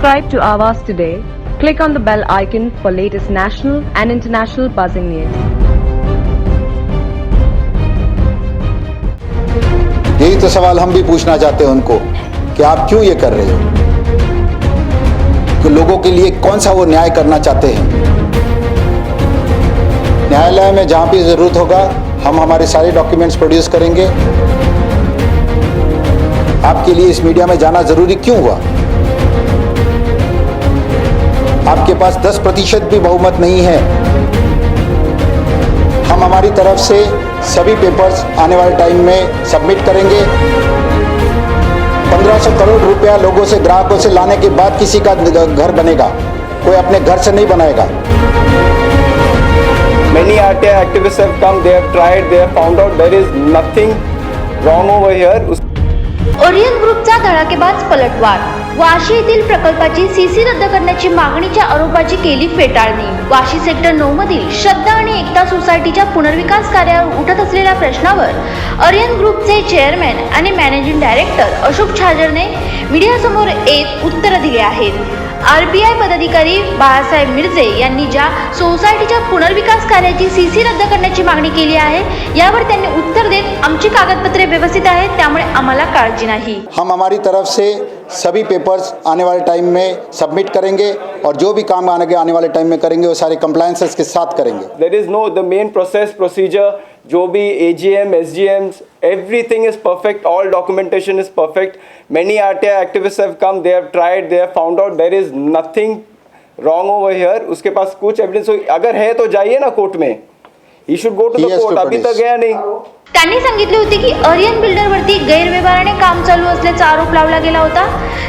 Subscribe to Awaaz today. Click on the bell icon for latest national and international buzzing news. यही तो सवाल हम भी पूछना चाहते हैं उनको कि आप क्यों ये कर रहे हो, कि लोगों के लिए कौन सा वो न्याय करना चाहते हैं। न्यायालय में जहां भी जरूरत होगा हम हमारे सारे डॉक्यूमेंट्स प्रोड्यूस करेंगे। आपके लिए इस मीडिया में जाना जरूरी क्यों हुआ? आपके पास 10% भी बहुमत नहीं है। हम हमारी तरफ से सभी पेपर्स आने वाले टाइम में सबमिट करेंगे। 1500 करोड़ रुपया लोगों से, ग्राहकों से लाने के बाद किसी का घर बनेगा, कोई अपने घर से नहीं बनाएगा। Many RTI activists have come, they have tried, they have found out there is nothing wrong over here. Orion ग्रुपचा धडाकेबाज पलटवार. वाशी येथील प्रकल्पाची सीसी रद्द करण्याची मागणीच्या आरोपाची केली फेटाळणी. वाशी सेक्टर 9 मधील श्रद्धा आणि एकता सोसायटीच्या पुनर्विकास कार्यावर उठत असलेल्या प्रश्नावर ओरियन ग्रुपचे चेअरमॅन आणि मॅनेजिंग डायरेक्टर अशोक छाजरने मीडियासमोर एक उत्तर दिले आहेत. आरबीआय पदाधिकारी बाळासाहेब मिरजे यांनी ज्या सोसायटीच्या पुनर्विकास कार्याची सीसी रद्द करण्याची मागणी केली आहे यावर त्यांनी उत्तर देत आमची कागदपत्रे व्यवस्थित आहेत, त्यामुळे आम्हाला काळजी नाही. हम हमारी तरफ से सभी पेपर्स आने वाले टाइम में सबमिट करेंगे और जो भी काम आने वाले टाइम में करेंगे वो सारे कंप्लायंसेस के साथ करेंगे. There is no the main procedure, जो भी AGM, SGMs, everything is perfect, all documentation is perfect. Many RTI activists have come, they have tried, they have found out there is nothing wrong over here. उसके पास कुछ evidence अगर है तो जाइए ना court में. He should go to the court. अभी तक गया नहीं. त्यांनी सांगितले होते की ओरियन बिल्डरवरती गैरव्यवहाराने काम चालू असल्याचा आरोप लावला गेला होता.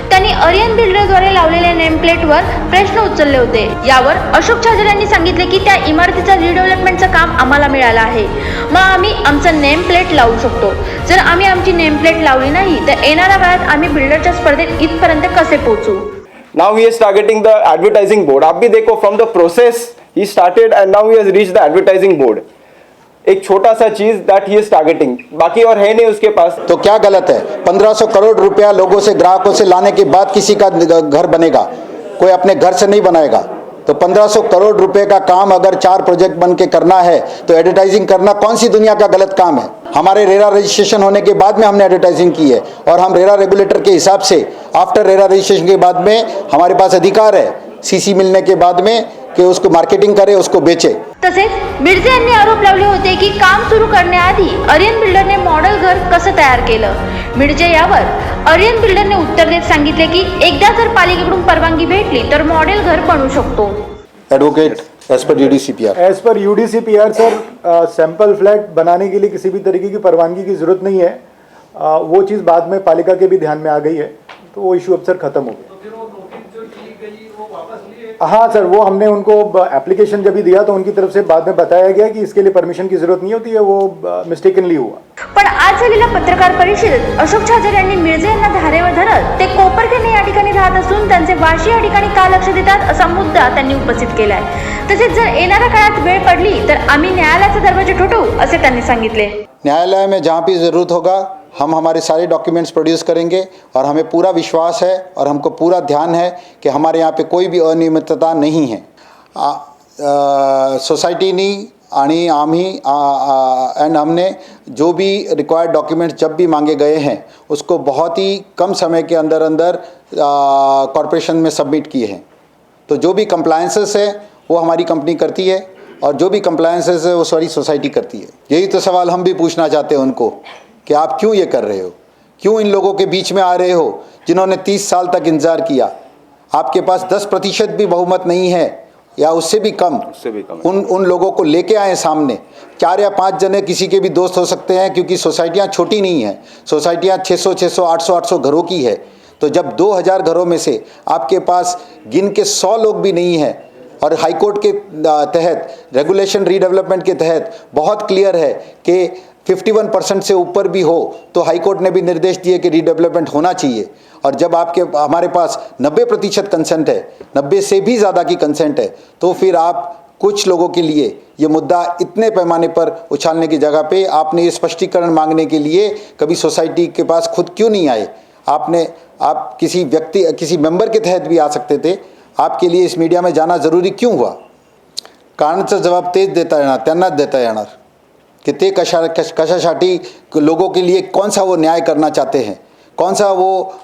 त्यांनी ओरियन बिल्डरद्वारे लावलेल्या नेम प्लेटवर प्रश्न उचलले होते. यावर अशोक छाजर यांनी सांगितले की त्या इमारतीचा रिडेव्हलपमेंटचं काम आम्हाला मिळालं आहे, मग आम्ही आमचं नेम प्लेट लावू शकतो. जर आम्ही आमची नेम प्लेट लावली नाही तर येणाऱ्या काळात आम्ही बिल्डरच्या स्पर्धेत इथपर्यंत कसे पोहोचू. Now he is targeting the advertising board. आप भी देखो from the process he started and now he has reached the advertising board. एक छोटा सा चीज दैट ही इज टारगेटिंग, बाकी और है नहीं उसके पास. तो क्या गलत है? 1500 करोड़ रुपया लोगों से, ग्राहकों से लाने के बाद किसी का घर बनेगा, कोई अपने घर से नहीं बनाएगा. तो 1500 करोड़ रुपए का काम अगर 4 प्रोजेक्ट बन के करना है तो एडवर्टाइजिंग करना कौन सी दुनिया का गलत काम है? हमारे रेरा रजिस्ट्रेशन होने के बाद में हमने एडवर्टाइजिंग की है और हम रेरा रेगुलेटर के हिसाब से आफ्टर रेरा रजिस्ट्रेशन के बाद में हमारे पास अधिकार है सीसी मिलने के बाद में कि उसको मार्केटिंग करे, उसको बेचे. तसेच मिर्जे यांनी आरोप लावले होते की काम सुरू करण्याआधी ओरियन बिल्डरने मॉडेल घर कसं तयार केलं. मिर्जे यावर ओरियन बिल्डरने उत्तर देत सांगितले की एकदा जर पालिकेकडून परवानगी भेटली तर मॉडेल घर बनवू शकतो. Advocate as per यूडीसीपीआर sir, sample flat बनाने के लिए किसी भी तरीके की परवानगी की जरूरत नहीं है. वो चीज़ बाद में पालिका के भी ध्यान में आ गई है, तो वो इशू अब सर खत्म हो गया. हाँ सर, वो हमने उनको एप्लीकेशन जब भी दिया तो उनकी तरफ से बाद में बताया गया कि इसके लिए परमिशन की जरूरत नहीं होती है, वो मिस्टेकनली हुआ. पण आज झालेल्या पत्रकार परिषदेत अशोक छाजर यांनी मिर्जे यांना धारेवर धरत ते कोपरखैरणे या ठिकाणी राहत असून त्यांचे वाशी या ठिकाणी का लक्ष देतात असा मुद्दा त्यांनी उपस्थित केलाय. तसेच जर येणाऱ्या काळात वेळ पडली तर आम्ही न्यायालयाचे दरवाजे ठोठवू असे त्यांनी सांगितले. न्यायालय में जहाँ भी ज़रूरत होगा हम हमारे सारे डॉक्यूमेंट्स प्रोड्यूस करेंगे और हमें पूरा विश्वास है और हमको पूरा ध्यान है कि हमारे यहाँ पे कोई भी अनियमितता नहीं है. सोसाइटीनी आणि आम्ही एंड हमने जो भी रिक्वायर्ड डॉक्यूमेंट्स जब भी मांगे गए हैं उसको बहुत ही कम समय के अंदर कॉरपोरेशन में सबमिट किए हैं. तो जो भी कंप्लायंसेस है वो हमारी कंपनी करती है और जो भी कंप्लायंसेस है वो सारी सोसाइटी करती है. यही तो सवाल हम भी पूछना चाहते हैं उनको कि आप क्यों ये कर रहे हो, क्यों इन लोगों के बीच में आ रहे हो जिन्होंने 30 साल तक इंतजार किया. आपके पास 10% भी बहुमत नहीं है या उससे भी कम. उन लोगों को लेके आए सामने. 4 या 5 जने किसी के भी दोस्त हो सकते हैं, क्योंकि सोसाइटियाँ छोटी नहीं हैं. सोसाइटियाँ 600, 800 घरों की है. तो जब 2000 घरों में से आपके पास गिन के 100 लोग भी नहीं हैं और हाईकोर्ट के तहत रेगुलेशन रीडेवलपमेंट के तहत बहुत क्लियर है कि 51% से ऊपर भी हो तो हाईकोर्ट ने भी निर्देश दिए कि रीडेवलपमेंट होना चाहिए. और जब हमारे पास 90% कंसेंट है, 90 से भी ज़्यादा की कंसेंट है, तो फिर आप कुछ लोगों के लिए ये मुद्दा इतने पैमाने पर उछालने की जगह पे आपने ये स्पष्टीकरण मांगने के लिए कभी सोसाइटी के पास खुद क्यों नहीं आए? आप किसी मेंबर के तहत भी आ सकते थे. आपके लिए इस मीडिया में जाना ज़रूरी क्यों हुआ? कारणचा जबाब तेच देता येणार, त्यांनाच देता येणार कि ते कशासाठी लोगों के लिए कौन सा वो न्याय करना चाहते हैं, कौन सा वो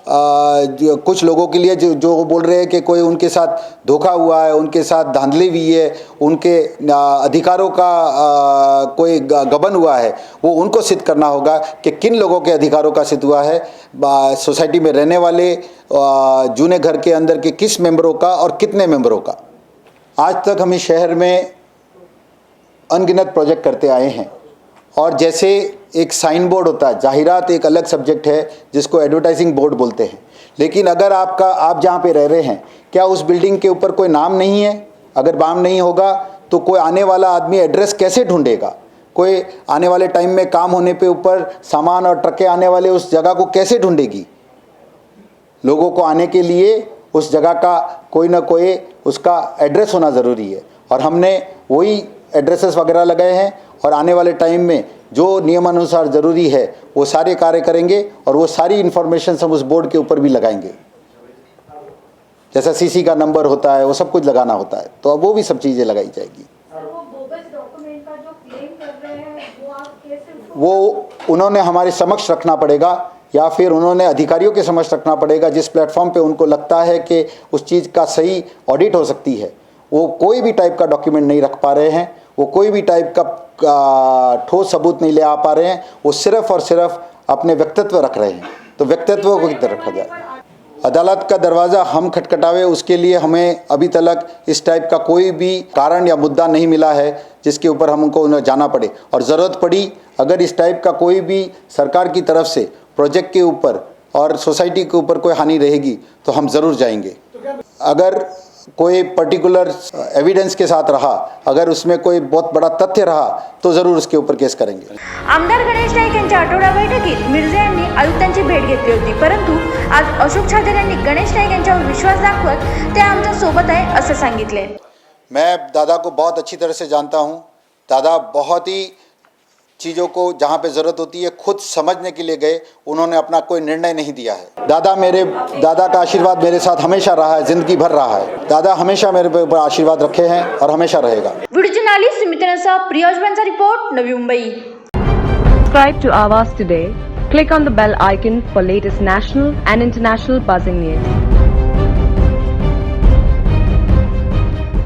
कुछ लोगों के लिए जो बोल रहे हैं कि कोई उनके साथ धोखा हुआ है, उनके साथ धांधली हुई है, उनके अधिकारों का कोई गबन हुआ है, वो उनको सिद्ध करना होगा कि किन लोगों के अधिकारों का सिद्ध हुआ है, सोसाइटी में रहने वाले जूने घर के अंदर के किस मेंबरों का और कितने मेंबरों का. आज तक हम इस शहर में अनगिनत प्रोजेक्ट करते आए हैं और जैसे एक साइन बोर्ड होता है, जाहिरात एक अलग सब्जेक्ट है जिसको एडवर्टाइजिंग बोर्ड बोलते हैं, लेकिन अगर आप जहाँ पे रह रहे हैं, क्या उस बिल्डिंग के ऊपर कोई नाम नहीं है? अगर नाम नहीं होगा तो कोई आने वाला आदमी एड्रेस कैसे ढूंढेगा? कोई आने वाले टाइम में काम होने पे ऊपर सामान और ट्रकें आने वाले उस जगह को कैसे ढूंढेगी? लोगों को आने के लिए उस जगह का कोई ना कोई उसका एड्रेस होना ज़रूरी है और हमने वही एड्रेसेस वगैरह लगाए हैं और आने वाले टाइम में जो नियमानुसार ज़रूरी है वो सारे कार्य करेंगे और वो सारी इन्फॉर्मेशन हम उस बोर्ड के ऊपर भी लगाएंगे. जैसा सीसी का नंबर होता है वो सब कुछ लगाना होता है, तो अब वो भी सब चीज़ें लगाई जाएगी. वो उन्होंने हमारे समक्ष रखना पड़ेगा या फिर उन्होंने अधिकारियों के समक्ष रखना पड़ेगा. जिस प्लेटफॉर्म पे उनको लगता है कि उस चीज़ का सही ऑडिट हो सकती है, वो कोई भी टाइप का डॉक्यूमेंट नहीं रख पा रहे हैं, वो कोई भी टाइप का ठोस सबूत नहीं ले आ पा रहे हैं, वो सिर्फ और सिर्फ अपने व्यक्तित्व रख रहे हैं. तो व्यक्तित्व को किधर रखा जाए? अदालत का दरवाज़ा हम खटखटावे, उसके लिए हमें अभी तक इस टाइप का कोई भी कारण या मुद्दा नहीं मिला है जिसके ऊपर हमको जाना पड़े. और ज़रूरत पड़ी अगर इस टाइप का कोई भी सरकार की तरफ से प्रोजेक्ट के ऊपर और सोसाइटी के ऊपर कोई हानि रहेगी तो हम ज़रूर जाएंगे. अगर कोई पर्टिकुलर एविडेंस के साथ रहा, अगर उसमें कोई बहुत बड़ा तथ्य रहा तो ज़रूर उसके ऊपर केस करेंगे. आमदार गणेश नाईक यांच्या आठवडा बैठकीत मिर्झा यांनी आयुक्तांची भेट घेतली होती, परंतु आज अशोक छाजेड यांनी गणेश नाईक यांच्यावर विश्वास दाखवत ते आमच्या सोबत आहे असे सांगितले. मैं दादा को बहुत अच्छी तरह से जानता हूँ. दादा बहुत ही चीज़ों को जहाँ पे ज़रूरत होती है खुद समझने के लिए गए, उन्होंने अपना कोई निर्णय नहीं दिया है. दादा का आशीर्वाद मेरे साथ हमेशा रहा है, ज़िंदगी भर रहा है. दादा हमेशा मेरे ऊपर आशीर्वाद रखे हैं और हमेशा रहेगा. व्हिडिओ जर्नलिस्ट सुमित्रांसह प्रियांश बंचा report, Navi Mumbai. Subscribe to Awaaz today. Click on the bell icon for latest national and international buzzing news.